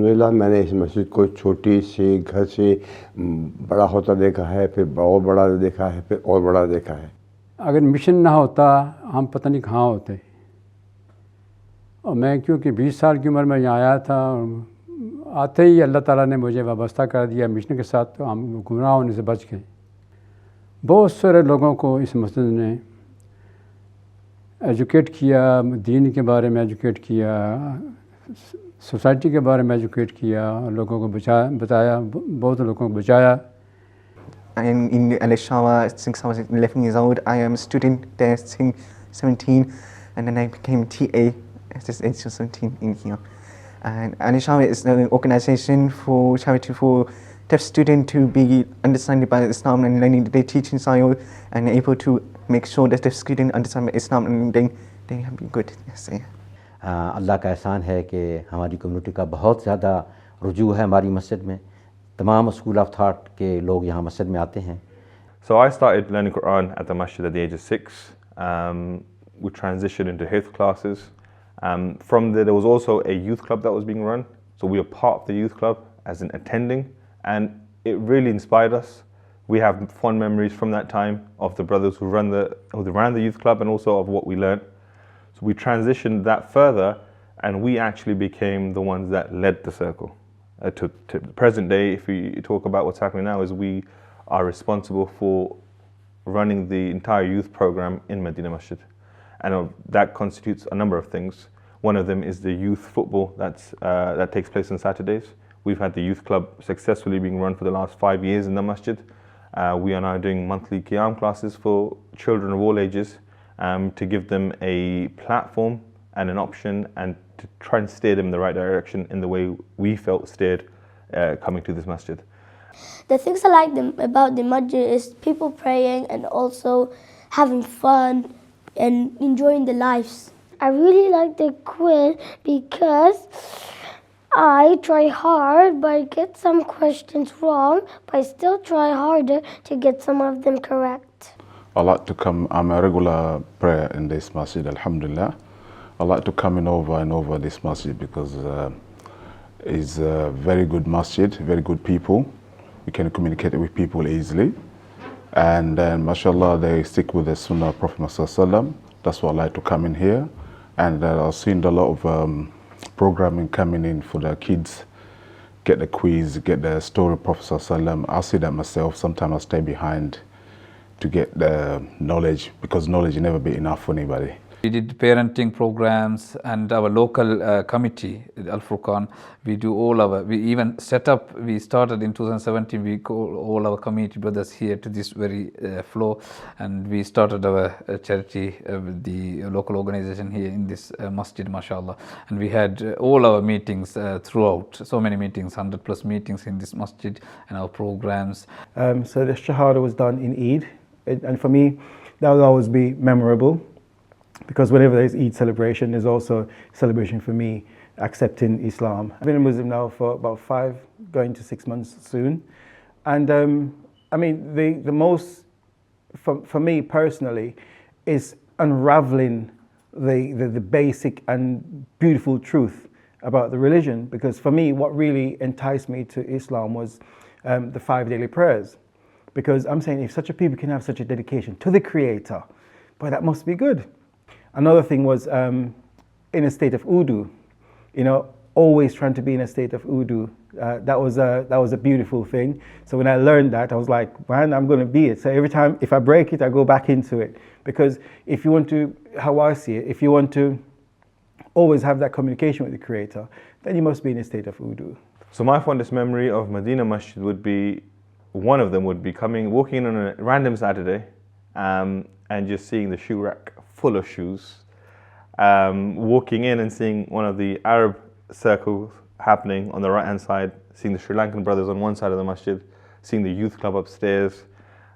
अल्हम्दुलिल्लाह मैंने इस मस्जिद को छोटी से घर से बड़ा होता देखा है, फिर और बड़ा देखा है, फिर और बड़ा देखा है। अगर मिशन ना होता हम पता नहीं कहाँ होते। और मैं क्योंकि 20 साल की उम्र में यहाँ आया था, आते ही अल्लाह ताला ने मुझे वाबस्ता कर दिया मिशन के साथ, तो हम गुमराह होने से बच गए। बहुत सारे लोगों को इस मस्जिद ने एजुकेट किया, दीन के बारे में एजुकेट किया, सोसाइटी के बारे में एजुकेट किया, लोगों को बताया, बहुत लोगों को बचाया। I'm in Al-Shawa since I was 11 years old. I am a student there since 17, and then I became TA at this age of 17 in here. And Al-Shawa is an organization for charity for deaf students to be understanding by Islam and learning their teaching style and able to make sure that deaf students understand Islam and they have been good. Yes, yeah. अल्लाह का एहसान है कि हमारी community का बहुत ज़्यादा रुजू है हमारी मस्जिद में। तमाम स्कूल ऑफ थाट के लोग यहाँ मस्जिद में आते हैं। So I started learning Quran at the masjid at the age of 6. We transitioned into Hifz classes. From there was also a youth club that was being run. So we were part of the youth club as an attending, and it really inspired us. We have fond memories from that time of the brothers who ran the youth club and also of what we learned. So we transitioned that further, and we actually became the ones that led the circle. To the present day, if we talk about what's happening now, is we are responsible for running the entire youth program in Madinah Masjid. And that constitutes a number of things. One of them is the youth football that takes place on Saturdays. We've had the youth club successfully being run for the last 5 years in the masjid. We are now doing monthly qiyam classes for children of all ages to give them a platform and an option and to try and steer them in the right direction in the way we felt steered coming to this masjid. The things I like about the masjid is people praying and also having fun and enjoying the lives. I really like the quiz because I try hard but I get some questions wrong, but I still try harder to get some of them correct. I like to come, I'm a regular prayer in this masjid, alhamdulillah. I like to come in over and over this masjid because it's a very good masjid, very good people. We can communicate with people easily. And then, mashallah, they stick with the Sunnah of Prophet Muhammad. That's why I like to come in here. And I've seen a lot of programming coming in for the kids. Get the quiz, get the story of Prophet. I see that myself. Sometimes I stay behind to get the knowledge because knowledge will never be enough for anybody. We did parenting programs and our local committee, Al Furqan, we do we even set up, we started in 2017, we call all our community brothers here to this very floor, and we started our charity with the local organization here in this masjid, mashallah. And we had all our meetings throughout, so many meetings, 100+ meetings in this masjid and our programs. So the Shahada was done in Eid, and for me, that will always be memorable. Because whenever there's Eid celebration, there's also a celebration for me accepting Islam. I've been a Muslim now for about 5, going to 6 months soon. And I mean, the most, for me personally, is unraveling the basic and beautiful truth about the religion. Because for me, what really enticed me to Islam was the 5 daily prayers. Because I'm saying if such a people can have such a dedication to the Creator, boy, that must be good. Another thing was in a state of wudu, always trying to be in a state of wudu. That was a beautiful thing. So when I learned that, I was like, man, I'm going to be it. So every time, if I break it, I go back into it. Because if you want to, how I see it, if you want to always have that communication with the Creator, then you must be in a state of wudu. So my fondest memory of Madinah Masjid would be, one of them would be walking in on a random Saturday and just seeing the shoe rack full of shoes, walking in and seeing one of the Arab circles happening on the right hand side, seeing the Sri Lankan brothers on one side of the masjid, seeing the youth club upstairs,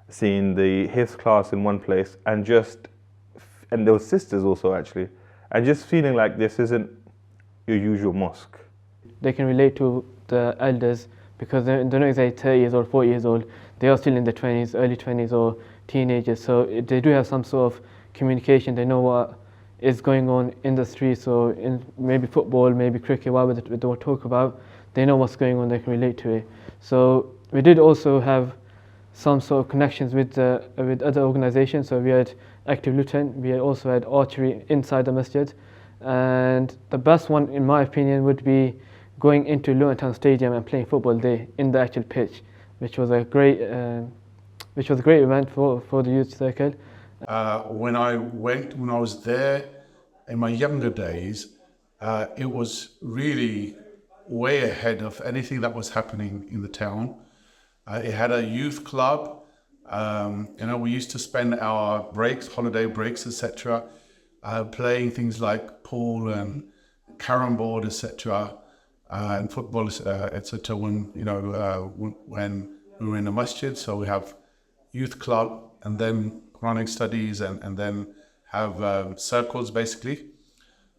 seeing the Hifz class in one place, and there were sisters also actually, and just feeling like this isn't your usual mosque. They can relate to the elders because they're not exactly 30 years old, 40 years old, they are still in their 20s, early 20s or teenagers, so they do have some sort of communication, they know what is going on in the streets, so in maybe football, maybe cricket, whatever they will talk about. they know what's going on, they can relate to it. So we did also have some sort of connections with other organizations. So we had Active Luton, we also had archery inside the masjid, and the best one in my opinion would be going into Luton Town Stadium and playing football there in the actual pitch, which was a great event for the youth circle. When I was there in my younger days, it was really way ahead of anything that was happening in the town. It had a youth club. We used to spend our breaks, holiday breaks, etc., playing things like pool and carrom board, etc., and football, etc. When we were in the masjid, so we have youth club and then Quranic studies and then have circles basically,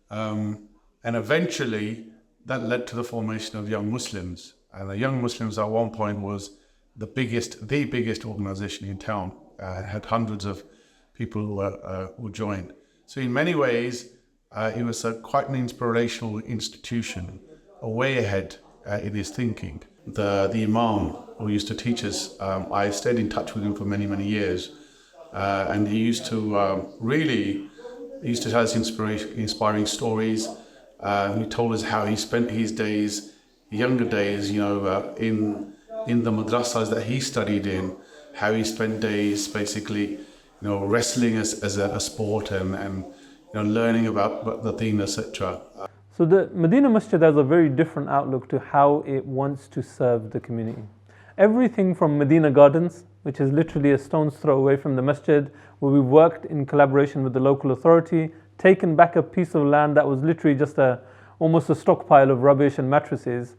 and eventually that led to the formation of Young Muslims. And the Young Muslims at one point was the biggest organization in town. Had hundreds of people who joined. So in many ways, it was quite an inspirational institution, way ahead in his thinking. The Imam who used to teach us, I stayed in touch with him for many, many years. And he used to tell us inspiring stories. He told us how he spent his days, younger days, in the madrasas that he studied in, how he spent days basically, wrestling as a sport and learning about the deen, etc. So the Madinah Masjid has a very different outlook to how it wants to serve the community. Everything from Medina Gardens, which is literally a stone's throw away from the masjid, where we worked in collaboration with the local authority, taken back a piece of land that was literally just almost a stockpile of rubbish and mattresses,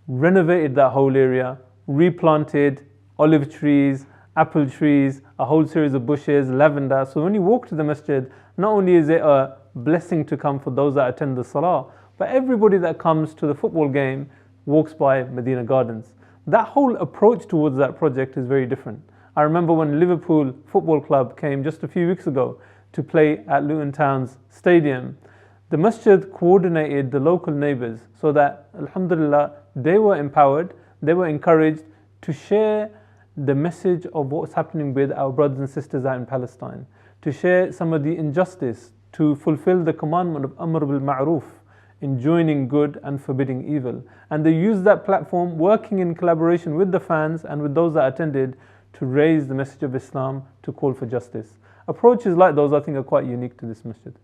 renovated that whole area, replanted olive trees, apple trees, a whole series of bushes, lavender. So when you walk to the masjid, not only is it a blessing to come for those that attend the salah, but everybody that comes to the football game walks by Medina Gardens. That whole approach towards that project is very different. I remember when Liverpool Football Club came just a few weeks ago to play at Luton Town's stadium, the masjid coordinated the local neighbours so that, alhamdulillah, they were empowered, they were encouraged to share the message of what's happening with our brothers and sisters out in Palestine, to share some of the injustice, to fulfill the commandment of Amr bil Ma'ruf, enjoining good and forbidding evil. And they used that platform, working in collaboration with the fans and with those that attended, to raise the message of Islam, to call for justice. Approaches like those, I think, are quite unique to this masjid.